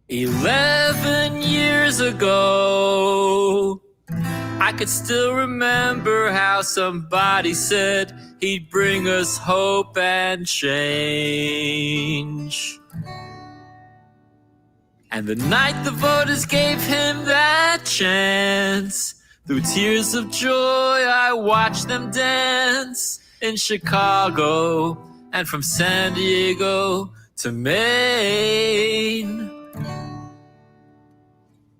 11 years ago, I could still remember how somebody said he'd bring us hope and change. And the night the voters gave him that chance, through tears of joy I watched them dance in Chicago and from San Diego to Maine.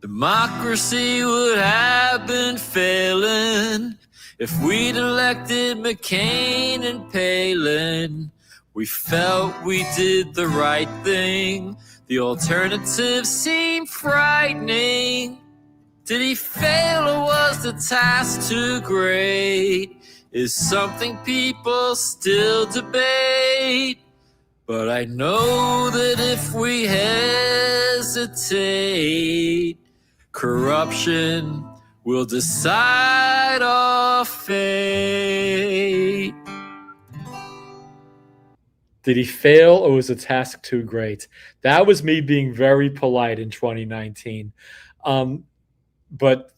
Democracy would have been failing if we'd elected McCain and Palin. We felt we did the right thing. The alternative seemed frightening. Did he fail or was the task too great? Is something people still debate. But I know that if we hesitate, corruption will decide our fate. Did he fail or was the task too great? That was me being very polite in 2019. But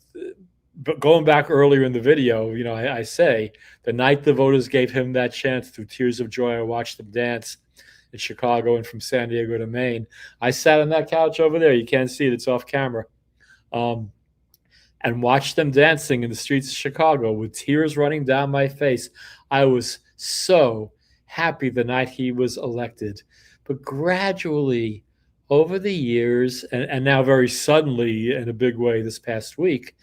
going back earlier in the video, I say the night the voters gave him that chance, through tears of joy I watched them dance in Chicago and from San Diego to Maine. I sat on that couch over there. You can't see it. It's off camera. And watched them dancing in the streets of Chicago with tears running down my face. I was so happy the night he was elected. But gradually, over the years, and now very suddenly in a big way this past week,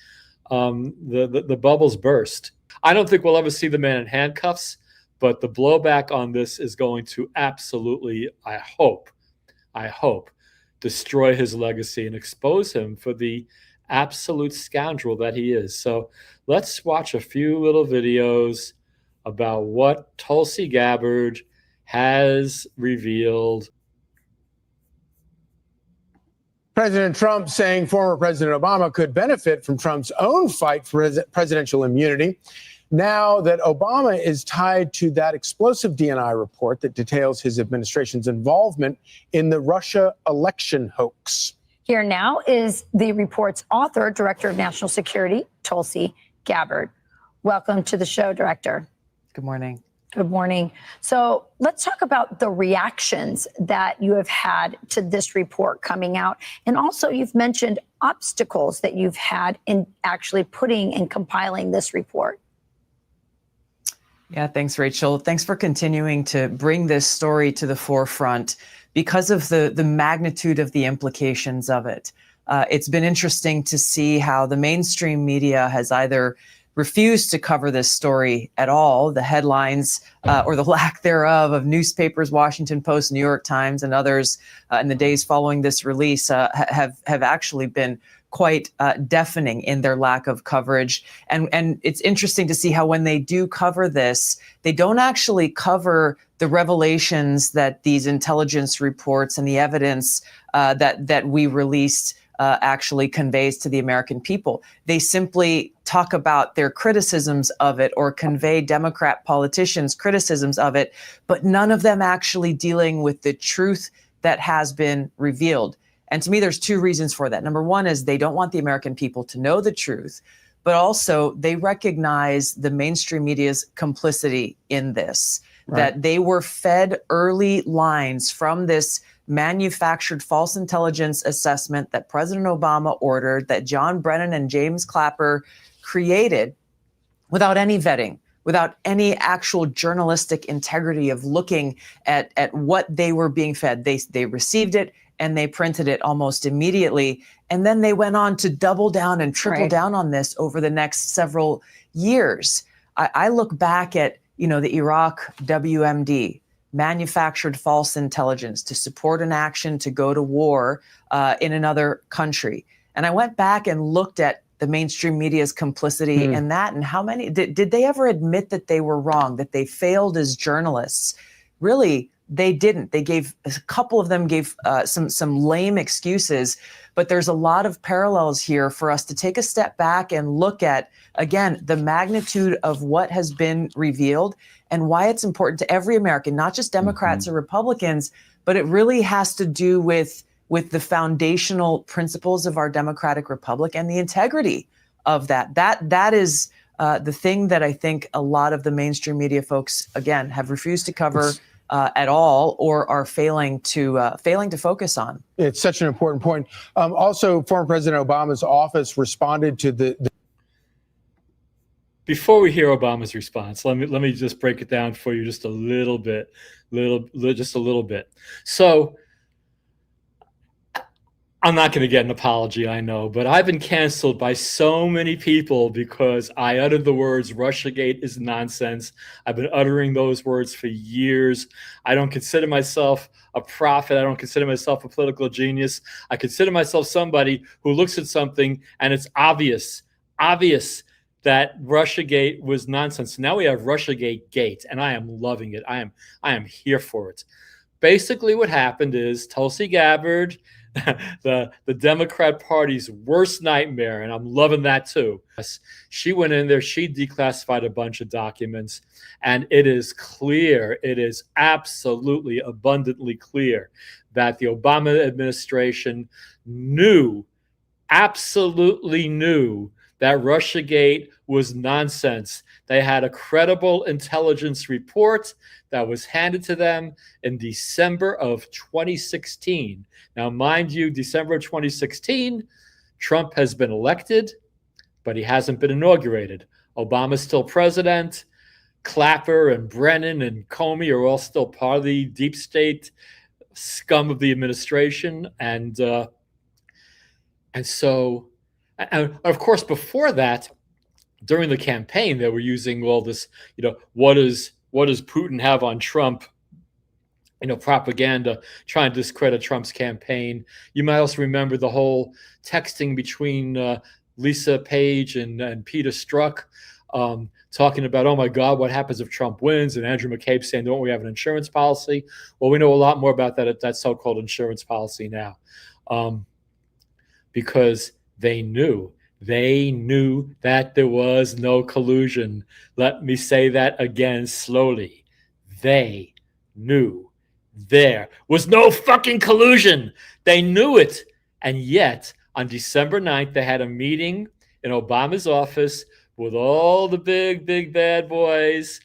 the bubbles burst. I don't think we'll ever see the man in handcuffs, but the blowback on this is going to absolutely, I hope, destroy his legacy and expose him for the absolute scoundrel that he is. So let's watch a few little videos about what Tulsi Gabbard has revealed. President Trump saying former President Obama could benefit from Trump's own fight for presidential immunity. Now that Obama is tied to that explosive DNI report that details his administration's involvement in the Russia election hoax. Here now is the report's author, Director of National Security, Tulsi Gabbard. Welcome to the show, Director. Good morning. Good morning. So let's talk about the reactions that you have had to this report coming out. And also you've mentioned obstacles that you've had in actually putting and compiling this report. Yeah, thanks, Rachel. Thanks for continuing to bring this story to the forefront because of the magnitude of the implications of it. It's been interesting to see how the mainstream media has either refused to cover this story at all. The headlines or the lack thereof of newspapers, Washington Post, New York Times, and others in the days following this release have actually been quite deafening in their lack of coverage. And it's interesting to see how when they do cover this, they don't actually cover the revelations that these intelligence reports and the evidence that we released actually conveys to the American people. They simply talk about their criticisms of it or convey Democrat politicians' criticisms of it, but none of them actually dealing with the truth that has been revealed. And to me, there's two reasons for that. Number one is they don't want the American people to know the truth, but also they recognize the mainstream media's complicity in this, right? That they were fed early lines from this manufactured false intelligence assessment that President Obama ordered, that John Brennan and James Clapper created without any vetting, without any actual journalistic integrity of looking at what they were being fed. They received it and they printed it almost immediately. And then they went on to double down and triple down on this over the next several years. I look back at, the Iraq WMD, manufactured false intelligence to support an action to go to war in another country. And I went back and looked at the mainstream media's complicity in that, and how many, did they ever admit that they were wrong, that they failed as journalists? Really, they didn't. They gave, a couple of them gave some lame excuses, but there's a lot of parallels here for us to take a step back and look at, again, the magnitude of what has been revealed and why it's important to every American, not just Democrats or Republicans, but it really has to do with with the foundational principles of our democratic republic and the integrity of that. That is the thing that I think a lot of the mainstream media folks, again, have refused to cover at all, or are failing to focus on. It's such an important point. Also, former President Obama's office responded to the Before we hear Obama's response, let me just break it down for you just a little bit. So I'm not going to get an apology, I know, but I've been canceled by so many people because I uttered the words Russiagate is nonsense. I've been uttering those words for years. I don't consider myself a prophet. I don't consider myself a political genius. I consider myself somebody who looks at something and it's obvious that Russiagate was nonsense. Now we have Russiagate Gate, and I am loving it. I am here for it. Basically what happened is Tulsi Gabbard, the Democrat Party's worst nightmare, and I'm loving that too. She went in there, she declassified a bunch of documents, and it is clear, it is absolutely abundantly clear that the Obama administration absolutely knew that Russiagate was nonsense. They had a credible intelligence report that was handed to them in December of 2016. Now, mind you, December of 2016, Trump has been elected, but he hasn't been inaugurated. Obama's still president. Clapper and Brennan and Comey are all still part of the deep state scum of the administration. And so, and of course, before that, during the campaign, they were using all this, what does Putin have on Trump, propaganda, trying to discredit Trump's campaign. You might also remember the whole texting between Lisa Page and Peter Strzok, talking about, oh my God, what happens if Trump wins? And Andrew McCabe saying, don't we have an insurance policy? Well, we know a lot more about that so-called insurance policy now, because they knew that there was no collusion. Let me say that again slowly. They knew there was no fucking collusion. They knew it. And yet, on December 9th, they had a meeting in Obama's office with all the big bad boys,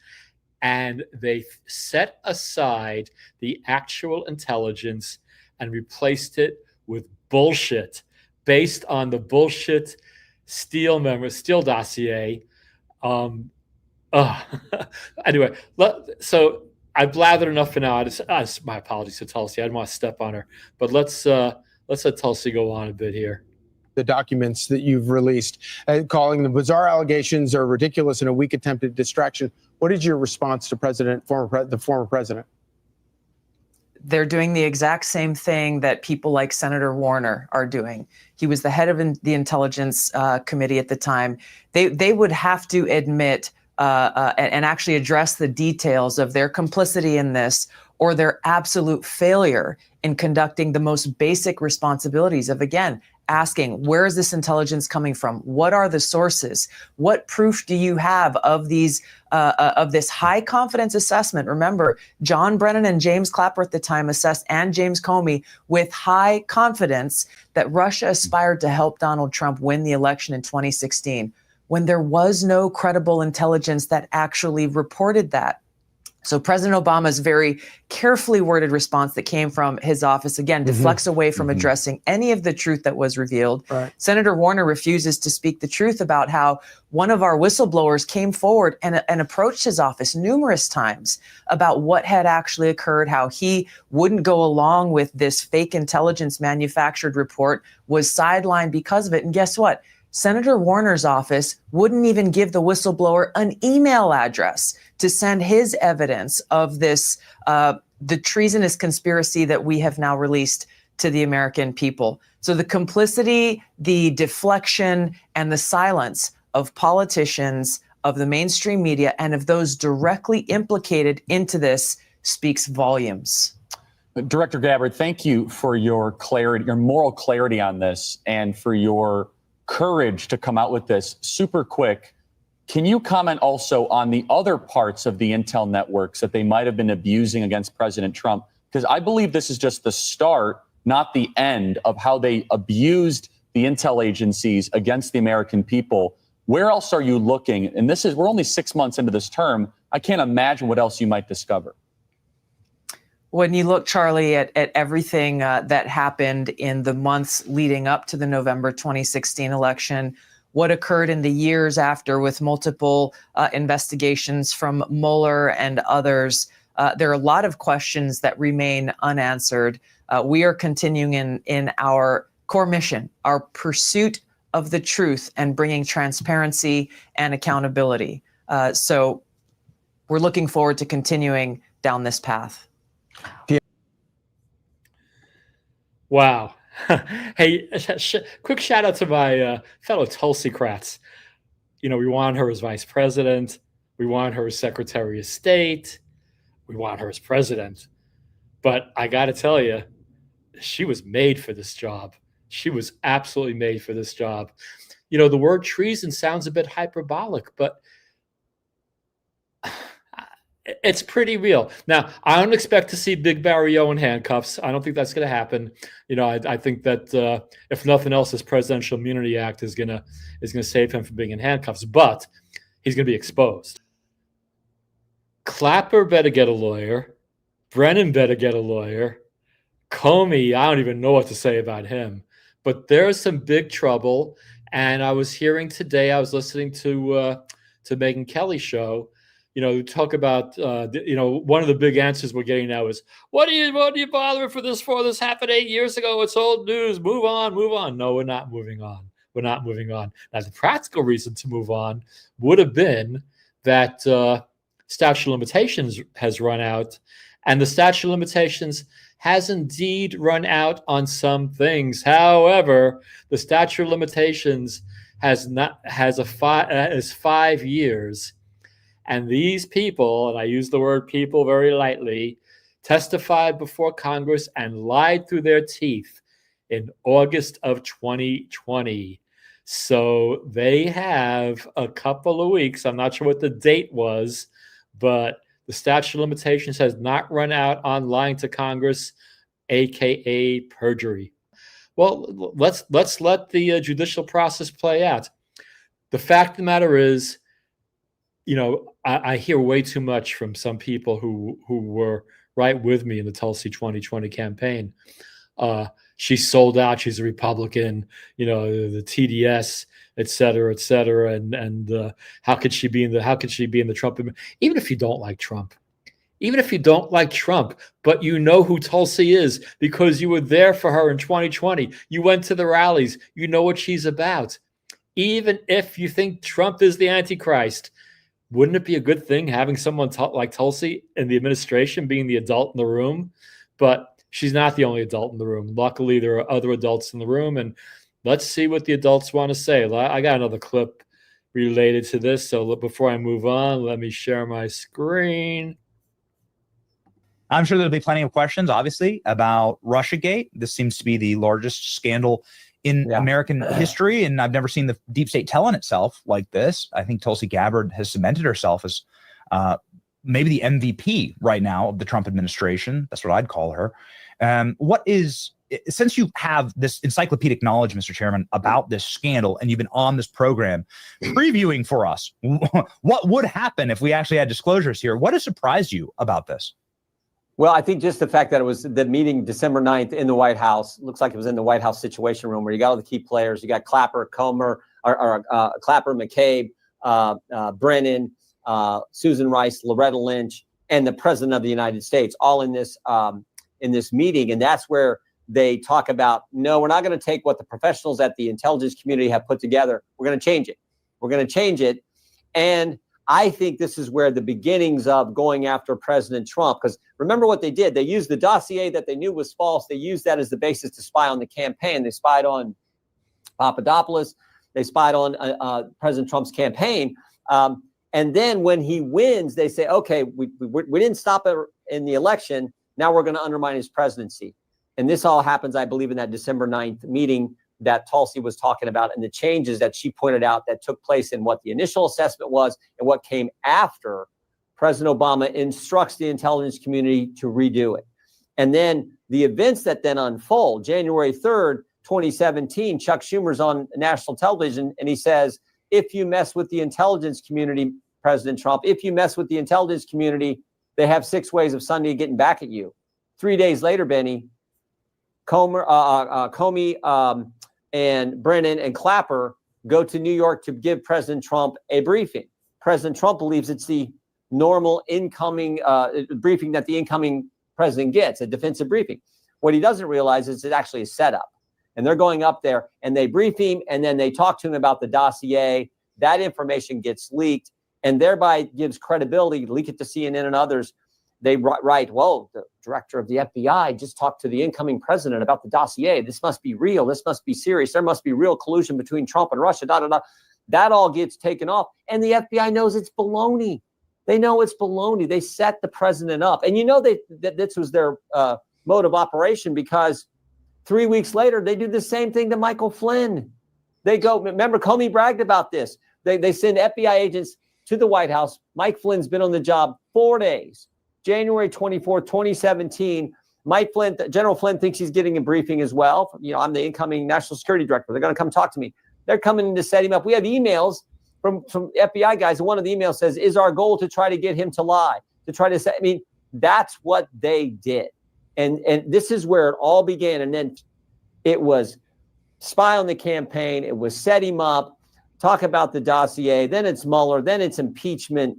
and they set aside the actual intelligence and replaced it with bullshit based on the bullshit Steele dossier. Anyway, so I blathered enough for now. My apologies to Tulsi. I didn't want to step on her, but let's let Tulsi go on a bit here. The documents that you've released, calling them bizarre allegations or ridiculous and a weak attempt at distraction. What is your response to the former president? They're doing the exact same thing that people like Senator Warner are doing. He was the head of the Intelligence Committee at the time. They would have to admit and actually address the details of their complicity in this, or their absolute failure in conducting the most basic responsibilities of, again, asking, where is this intelligence coming from? What are the sources? What proof do you have of these of this high confidence assessment? Remember, John Brennan and James Clapper at the time assessed, and James Comey, with high confidence that Russia aspired to help Donald Trump win the election in 2016, when there was no credible intelligence that actually reported that. So President Obama's very carefully worded response that came from his office, again, deflects away from addressing any of the truth that was revealed. Right. Senator Warner refuses to speak the truth about how one of our whistleblowers came forward and approached his office numerous times about what had actually occurred, how he wouldn't go along with this fake intelligence manufactured report, was sidelined because of it. And guess what? Senator Warner's office wouldn't even give the whistleblower an email address to send his evidence of this, the treasonous conspiracy that we have now released to the American people. So the complicity, the deflection, and the silence of politicians, of the mainstream media, and of those directly implicated into this speaks volumes. Director Gabbard, thank you for your clarity, your moral clarity on this, and for your courage to come out with this super quick. Can you comment also on the other parts of the intel networks that they might have been abusing against President Trump? Because I believe this is just the start not the end of how they abused the intel agencies against the American people. Where else are you looking? And we're only 6 months into this term. I can't imagine what else you might discover. When you look, Charlie, at everything that happened in the months leading up to the November 2016 election, what occurred in the years after with multiple investigations from Mueller and others, there are a lot of questions that remain unanswered. We are continuing in our core mission, our pursuit of the truth and bringing transparency and accountability. So we're looking forward to continuing down this path. Wow. Hey, quick shout out to my fellow Tulsi-crats. We want her as vice president. We want her as secretary of state. We want her as president. But I got to tell you, she was made for this job. She was absolutely made for this job. The word treason sounds a bit hyperbolic, but it's pretty real. Now, I don't expect to see Big Barry O in handcuffs. I don't think that's going to happen. I think that if nothing else, this Presidential Immunity Act is going to save him from being in handcuffs. But he's going to be exposed. Clapper better get a lawyer. Brennan better get a lawyer. Comey, I don't even know what to say about him. But there's some big trouble. And I was hearing today, I was listening to Megyn Kelly's show. Talk about, one of the big answers we're getting now is, what are you bothering for this for? This happened 8 years ago. It's old news. Move on, move on. No, we're not moving on. We're not moving on. Now, the practical reason to move on would have been that statute of limitations has run out, and the statute of limitations has indeed run out on some things. However, the statute of limitations is 5 years. And these people, and I use the word people very lightly, testified before Congress and lied through their teeth in August of 2020. So they have a couple of weeks. I'm not sure what the date was, but the statute of limitations has not run out on lying to Congress, aka perjury. Well, let's let the judicial process play out. The fact of the matter is, I hear way too much from some people who were right with me in the Tulsi 2020 campaign. She's sold out. She's a Republican. The TDS, et cetera, and how could she be in the Trump? Even if you don't like Trump, but you know who Tulsi is because you were there for her in 2020. You went to the rallies. You know what she's about. Even if you think Trump is the Antichrist, wouldn't it be a good thing having someone like Tulsi in the administration being the adult in the room? But she's not the only adult in the room. Luckily, there are other adults in the room, and let's see what the adults want to say. I got another clip related to this, so before I move on, let me share my screen. I'm sure there'll be plenty of questions, obviously, about Russiagate. This seems to be the largest scandal in American history, and I've never seen the deep state tell on itself like this. I think Tulsi Gabbard has cemented herself as maybe the MVP right now of the Trump administration. That's what I'd call her. Since you have this encyclopedic knowledge, Mr. Chairman, about this scandal, and you've been on this program previewing for us what would happen if we actually had disclosures here, what has surprised you about this? Well, I think just the fact that it was the meeting December 9th in the White House, looks like it was in the White House Situation Room where you got all the key players. You got Clapper, Clapper, McCabe, Brennan, Susan Rice, Loretta Lynch, and the President of the United States, all in this meeting. And that's where they talk about, no, we're not going to take what the professionals at the intelligence community have put together. We're going to change it. We're going to change it. And I think this is where the beginnings of going after President Trump, because remember what they did. They used the dossier that they knew was false. They used that as the basis to spy on the campaign. They spied on Papadopoulos. They spied on President Trump's campaign. And then when he wins, they say, okay, we didn't stop it in the election. Now we're going to undermine his presidency. And this all happens, I believe, in that December 9th meeting that Tulsi was talking about, and the changes that she pointed out that took place in what the initial assessment was and what came after President Obama instructs the intelligence community to redo it. And then The events that then unfold, January 3rd, 2017, Chuck Schumer's on national television and he says, if you mess with the intelligence community, President Trump, if you mess with the intelligence community, they have 6 ways of Sunday getting back at you. 3 days later, Benny, Comey and Brennan and Clapper go to New York to give President Trump a briefing. President Trump believes it's the normal incoming briefing that the incoming president gets, a defensive briefing. What he doesn't realize is it's actually a setup. And they're going up there and they brief him and then they talk to him about the dossier. That information gets leaked and thereby gives credibility, leak it to CNN and others. They write, well, the director of the FBI just talked to the incoming president about the dossier. This must be real. This must be serious. There must be real collusion between Trump and Russia, That all gets taken off. And the FBI knows it's baloney. They know it's baloney. They set the president up. And you know that this was their mode of operation because 3 weeks later, they do the same thing to Michael Flynn. They go, remember, Comey bragged about this. They send FBI agents to the White House. Mike Flynn's been on the job 4 days. January 24th, 2017, General Flynn thinks he's getting a briefing as well. You know, I'm the incoming national security director. They're going to come talk to me. They're coming in to set him up. We have emails from FBI guys. And one of the emails says, is our goal to try to get him to lie, to try to say, I mean, that's what they did. And this is where it all began. And then it was spy on the campaign. It was set him up, talk about the dossier. Then it's Mueller. Then it's impeachment.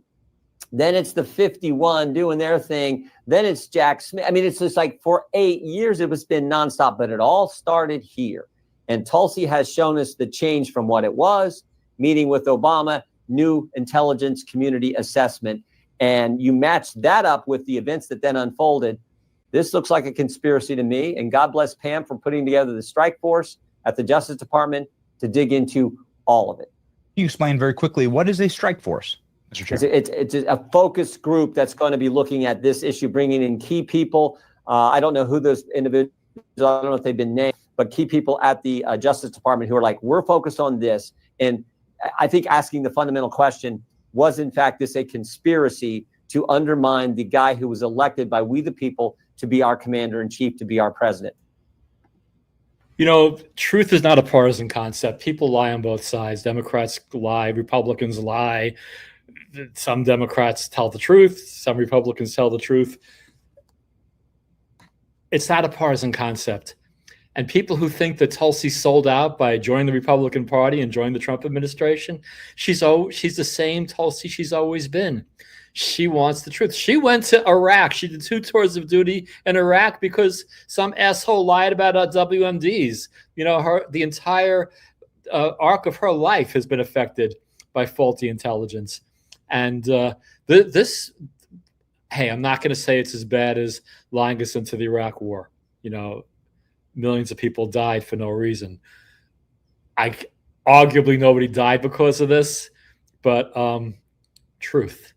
Then it's the 51 doing their thing. Then it's Jack Smith. I mean, it's just like for 8 years, it was been nonstop, but it all started here. And Tulsi has shown us the change from what it was, meeting with Obama, new intelligence community assessment. And you match that up with the events that then unfolded. This looks like a conspiracy to me. And God bless Pam for putting together the strike force at the Justice Department to dig into all of it. You explain very quickly, what is a strike force? It's a focus group that's going to be looking at this issue, bringing in key people. I don't know who those individuals are. I don't know if they've been named, but key people at the Justice Department who are like, we're focused on this. And I think asking the fundamental question, was in fact this a conspiracy to undermine the guy who was elected by we the people to be our commander in chief, to be our president? You know, truth is not a partisan concept. People lie on both sides. Democrats lie, Republicans lie. Some Democrats tell the truth. Some Republicans tell the truth. It's not a partisan concept. And people who think that Tulsi sold out by joining the Republican Party and joining the Trump administration, she's the same Tulsi she's always been. She wants the truth. She went to Iraq. She did 2 tours of duty in Iraq because some asshole lied about WMDs. You know, the entire arc of her life has been affected by faulty intelligence. And hey, I'm not going to say it's as bad as lying us into the Iraq War. You know, millions of people died for no reason. Arguably nobody died because of this, but truth.